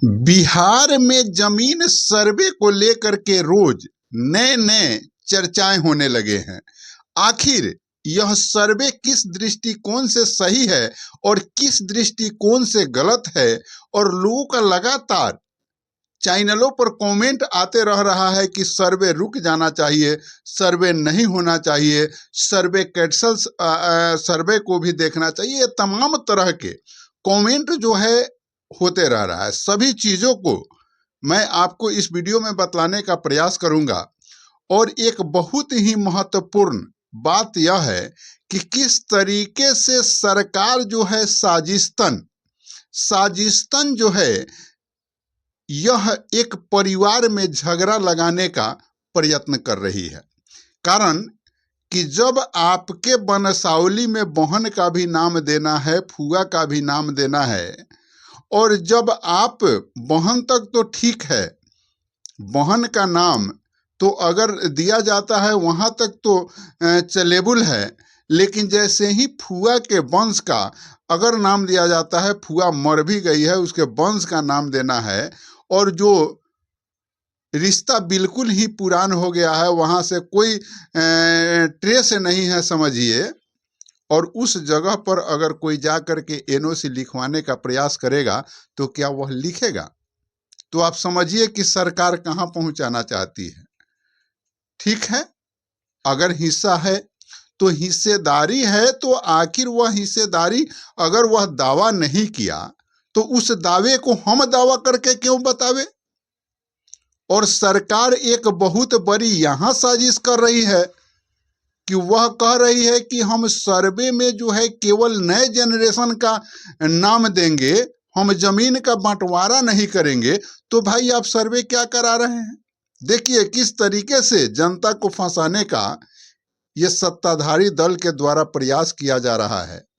बिहार में जमीन सर्वे को लेकर के रोज नए नए चर्चाएं होने लगे हैं। आखिर यह सर्वे किस दृष्टिकोण से सही है और किस दृष्टिकोण से गलत है, और लोगों का लगातार चैनलों पर कमेंट आते रह रहा है कि सर्वे रुक जाना चाहिए, सर्वे नहीं होना चाहिए, सर्वे कैंसल, सर्वे को भी देखना चाहिए। ये तमाम तरह के कमेंट जो है होते रह रहा है। सभी चीजों को मैं आपको इस वीडियो में बतलाने का प्रयास करूंगा। और एक बहुत ही महत्वपूर्ण बात यह है कि किस तरीके से सरकार जो है साजिशतन जो है यह एक परिवार में झगड़ा लगाने का प्रयत्न कर रही है। कारण कि जब आपके वंशावली में बहन का भी नाम देना है, फूआ का भी नाम देना है, और जब आप बहन तक तो ठीक है, बहन का नाम तो अगर दिया जाता है वहां तक तो चलेबुल है, लेकिन जैसे ही फूआ के वंश का अगर नाम दिया जाता है, फूआ मर भी गई है, उसके वंश का नाम देना है, और जो रिश्ता बिल्कुल ही पुरान हो गया है, वहां से कोई ट्रेस नहीं है समझिए, और उस जगह पर अगर कोई जा करके एनओसी लिखवाने का प्रयास करेगा तो क्या वह लिखेगा? तो आप समझिए कि सरकार कहां पहुंचाना चाहती है। ठीक है, अगर हिस्सा है तो हिस्सेदारी है, तो आखिर वह हिस्सेदारी अगर वह दावा नहीं किया तो उस दावे को हम दावा करके क्यों बतावे? और सरकार एक बहुत बड़ी यहां साजिश कर रही है कि वह कह रही है कि हम सर्वे में जो है केवल नए जनरेशन का नाम देंगे, हम जमीन का बंटवारा नहीं करेंगे। तो भाई आप सर्वे क्या करा रहे हैं? देखिए किस तरीके से जनता को फंसाने का ये सत्ताधारी दल के द्वारा प्रयास किया जा रहा है।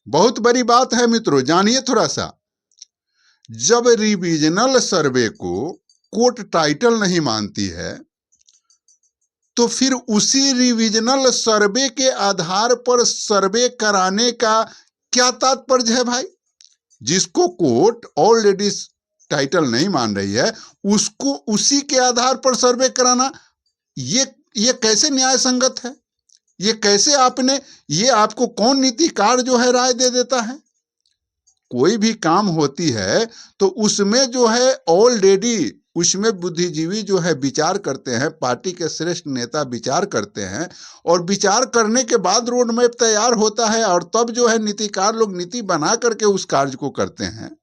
बहुत बड़ी बात है मित्रों, जानिए थोड़ा सा। जब रिविजनल सर्वे को कोर्ट टाइटल नहीं मानती है, तो फिर उसी रिविजनल सर्वे के आधार पर सर्वे कराने का क्या तात्पर्य है भाई? जिसको कोर्ट ऑलरेडी टाइटल नहीं मान रही है, उसको उसी के आधार पर सर्वे कराना, ये कैसे न्याय संगत है? ये कैसे ये आपको कौन नीतिकार जो है राय दे देता है? कोई भी काम होती है तो उसमें जो है ऑलरेडी उसमें बुद्धिजीवी जो है विचार करते हैं, पार्टी के श्रेष्ठ नेता विचार करते हैं, और विचार करने के बाद रोड मैप तैयार होता है, और तब जो है नीतिकार लोग नीति बना करके उस कार्य को करते हैं।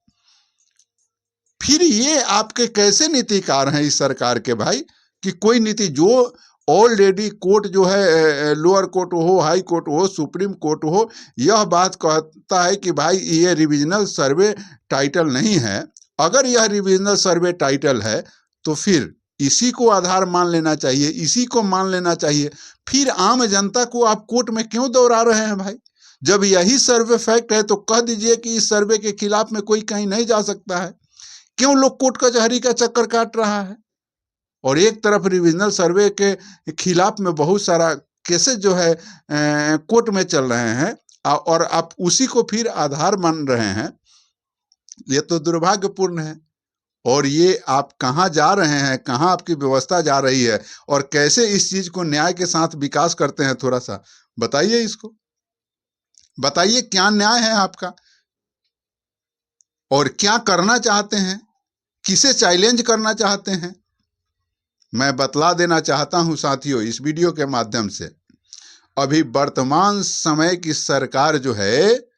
फिर ये आपके कैसे नीतिकार हैं इस सरकार के भाई कि कोई नीति जो ऑलरेडी कोर्ट जो है, लोअर कोर्ट हो, हाई कोर्ट हो, सुप्रीम कोर्ट हो, यह बात कहता है कि भाई ये रिविजनल सर्वे टाइटल नहीं है। अगर यह रिविजनल सर्वे टाइटल है तो फिर इसी को आधार मान लेना चाहिए, इसी को मान लेना चाहिए। फिर आम जनता को आप कोर्ट में क्यों दौड़ा रहे हैं भाई? जब यही सर्वे फैक्ट है तो कह दीजिए कि इस सर्वे के खिलाफ में कोई कहीं नहीं जा सकता है। क्यों लोग कोर्ट कचहरी का चक्कर काट रहा है? और एक तरफ रिविजनल सर्वे के खिलाफ में बहुत सारा केसेस जो है कोर्ट में चल रहे हैं, और आप उसी को फिर आधार मान रहे हैं। ये तो दुर्भाग्यपूर्ण है। और ये आप कहाँ जा रहे हैं, कहाँ आपकी व्यवस्था जा रही है, और कैसे इस चीज को न्याय के साथ विकास करते हैं? थोड़ा सा बताइए, इसको बताइए क्या न्याय है आपका, और क्या करना चाहते हैं, किसे चैलेंज करना चाहते हैं? मैं बतला देना चाहता हूं साथियों इस वीडियो के माध्यम से, अभी वर्तमान समय की सरकार जो है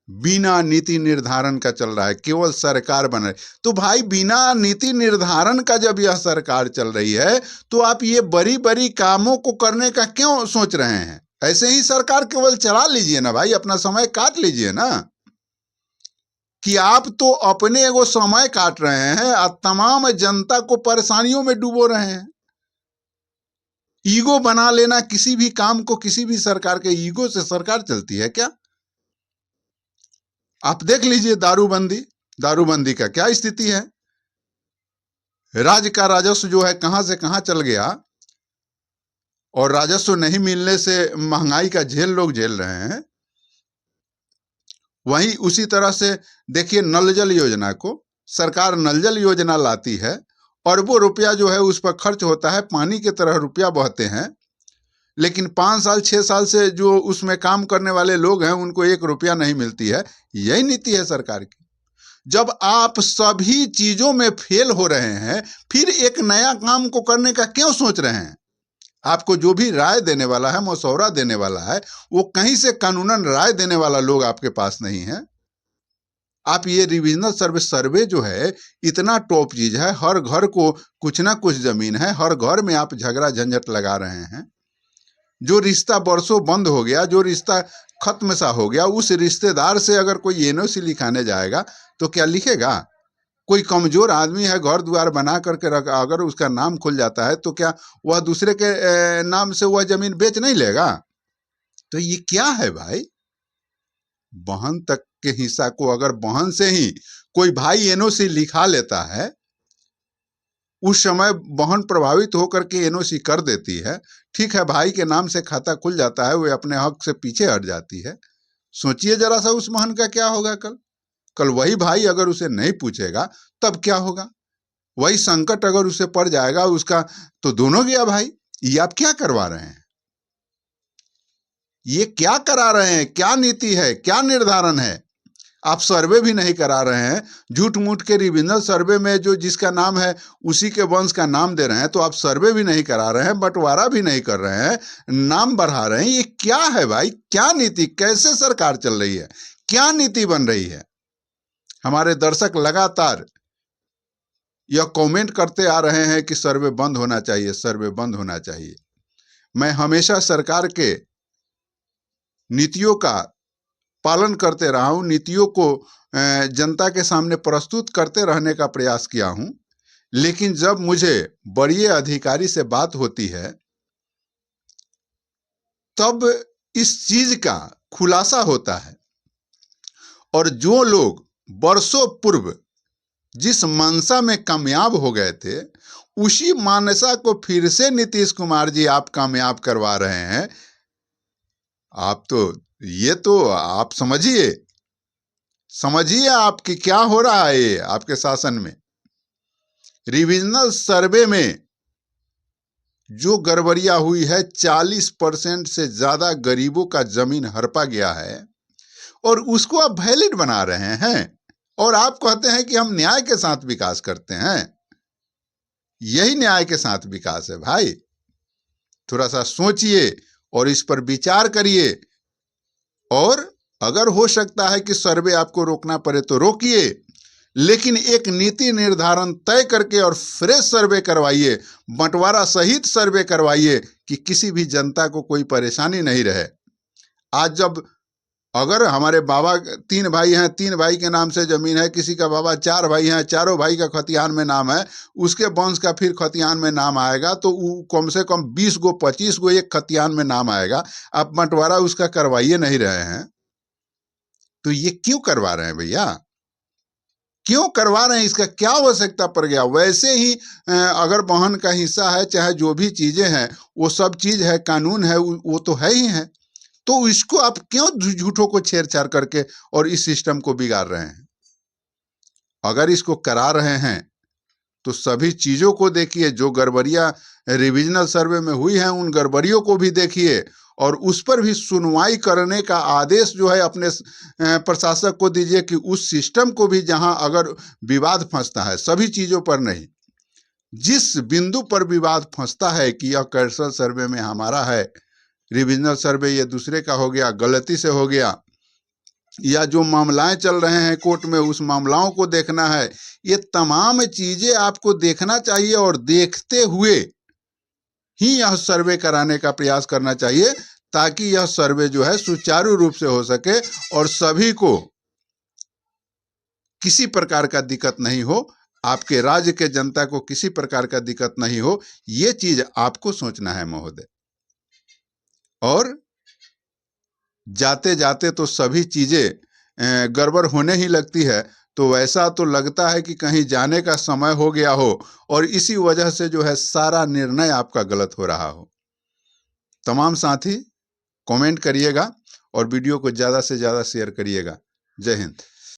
बिना नीति निर्धारण का चल रहा है, केवल सरकार बन रही। तो भाई बिना नीति निर्धारण का जब यह सरकार चल रही है तो आप ये बड़ी बड़ी कामों को करने का क्यों सोच रहे हैं? ऐसे ही सरकार केवल चला लीजिए ना भाई, अपना समय काट लीजिए ना। कि आप तो अपने एगो समय काट रहे हैं और तमाम जनता को परेशानियों में डुबो रहे हैं। ईगो बना लेना किसी भी काम को, किसी भी सरकार के ईगो से सरकार चलती है क्या? आप देख लीजिए दारूबंदी का क्या स्थिति है। राज्य का राजस्व जो है कहां से कहां चल गया, और राजस्व नहीं मिलने से महंगाई का लोग झेल रहे हैं। वहीं उसी तरह से देखिए नल जल योजना को सरकार नल जल योजना लाती है, अरबों रुपया जो है उस पर खर्च होता है, पानी की तरह रुपया बहते हैं, लेकिन 5 साल 6 साल से जो उसमें काम करने वाले लोग हैं उनको 1 रुपया नहीं मिलती है। यही नीति है सरकार की। जब आप सभी चीजों में फेल हो रहे हैं, फिर एक नया काम को करने का क्यों सोच रहे हैं? आपको जो भी राय देने वाला है, मशवरा देने वाला है, वो कहीं से कानूनन राय देने वाला लोग आपके पास नहीं है। आप ये रिविजनल सर्वे जो है इतना टॉप चीज है, हर घर को कुछ ना कुछ जमीन है, हर घर में आप झगड़ा झंझट लगा रहे हैं। जो रिश्ता बरसों बंद हो गया, जो रिश्ता खत्म सा हो गया, उस रिश्तेदार से अगर कोई एनओसी लिखाने जाएगा तो क्या लिखेगा? कोई कमजोर आदमी है, घर द्वार बना करके रख, अगर उसका नाम खुल जाता है तो क्या वह दूसरे के नाम से वह जमीन बेच नहीं लेगा? तो ये क्या है भाई? बहन तक के हिस्सा को अगर बहन से ही कोई भाई एनओसी लिखा लेता है, उस समय बहन प्रभावित होकर के एनओसी कर देती है, ठीक है, भाई के नाम से खाता खुल जाता है, वो अपने हक से पीछे हट जाती है। सोचिए जरा सा उस बहन का क्या होगा कल वही भाई अगर उसे नहीं पूछेगा तब क्या होगा? वही संकट अगर उसे पड़ जाएगा उसका, तो दोनों गया भाई। ये आप क्या करवा रहे हैं? ये क्या करा रहे हैं? क्या नीति है? क्या निर्धारण है? आप सर्वे भी नहीं करा रहे हैं, झूठ मूठ के रिविजनल सर्वे में जो जिसका नाम है उसी के वंश का नाम दे रहे हैं, तो आप सर्वे भी नहीं करा रहे हैं, बंटवारा भी नहीं कर रहे हैं, नाम बढ़ा रहे हैं। ये क्या है भाई? क्या नीति, कैसे सरकार चल रही है? क्या नीति बन रही है? हमारे दर्शक लगातार यह कमेंट करते आ रहे हैं कि सर्वे बंद होना चाहिए, सर्वे बंद होना चाहिए। मैं हमेशा सरकार के नीतियों का पालन करते रहा हूं, नीतियों को जनता के सामने प्रस्तुत करते रहने का प्रयास किया हूं, लेकिन जब मुझे बड़े अधिकारी से बात होती है तब इस चीज का खुलासा होता है। और जो लोग वर्षों पूर्व जिस मनसा में कामयाब हो गए थे, उसी मानसा को फिर से नीतीश कुमार जी आप कामयाब करवा रहे हैं। आप तो ये तो आप समझिए आपकी क्या हो रहा है ये आपके शासन में। रिविजनल सर्वे में जो गड़बड़ियां हुई है, 40% से ज्यादा गरीबों का जमीन हड़पा गया है और उसको आप वैलिड बना रहे हैं और आप कहते हैं कि हम न्याय के साथ विकास करते हैं। यही न्याय के साथ विकास है भाई। थोड़ा सा सोचिए और इस पर विचार करिए, और अगर हो सकता है कि सर्वे आपको रोकना पड़े तो रोकिए, लेकिन एक नीति निर्धारण तय करके और फ्रेश सर्वे करवाइए, बंटवारा सहित सर्वे करवाइए कि किसी भी जनता को कोई परेशानी नहीं रहे। आज जब अगर हमारे बाबा 3 भाई हैं, 3 भाई के नाम से जमीन है, किसी का बाबा 4 भाई हैं, चारों भाई का खतियान में नाम है, उसके वंश का फिर खतियान में नाम आएगा, तो कम से कम 20 गो 25 गो एक खतियान में नाम आएगा। आप बंटवारा उसका करवाइए नहीं रहे हैं, तो ये क्यों करवा रहे हैं भैया? क्यों करवा रहे हैं? इसका क्या आवश्यकता पड़ गया? वैसे ही अगर बहन का हिस्सा है, चाहे जो भी चीजें हैं, वो सब चीज है, कानून है, वो तो है ही है। तो इसको आप क्यों झूठों को छेड़छाड़ करके और इस सिस्टम को बिगाड़ रहे हैं? अगर इसको करा रहे हैं तो सभी चीजों को देखिए, जो गड़बड़ियां रिविजनल सर्वे में हुई हैं उन गड़बड़ियों को भी देखिए और उस पर भी सुनवाई करने का आदेश जो है अपने प्रशासक को दीजिए कि उस सिस्टम को भी, जहां अगर विवाद फंसता है, सभी चीजों पर नहीं, जिस बिंदु पर विवाद फंसता है कि यह कैडस्ट्रल सर्वे में हमारा है, रिविजनल सर्वे ये दूसरे का हो गया, गलती से हो गया, या जो मामलाएं चल रहे हैं कोर्ट में उस मामलाओं को देखना है, ये तमाम चीजें आपको देखना चाहिए और देखते हुए ही यह सर्वे कराने का प्रयास करना चाहिए, ताकि यह सर्वे जो है सुचारू रूप से हो सके और सभी को किसी प्रकार का दिक्कत नहीं हो, आपके राज्य के जनता को किसी प्रकार का दिक्कत नहीं हो। ये चीज आपको सोचना है महोदय। और जाते जाते तो सभी चीजें गड़बड़ होने ही लगती है, तो वैसा तो लगता है कि कहीं जाने का समय हो गया हो और इसी वजह से जो है सारा निर्णय आपका गलत हो रहा हो। तमाम साथी कमेंट करिएगा और वीडियो को ज़्यादा से ज़्यादा शेयर करिएगा। जय हिंद।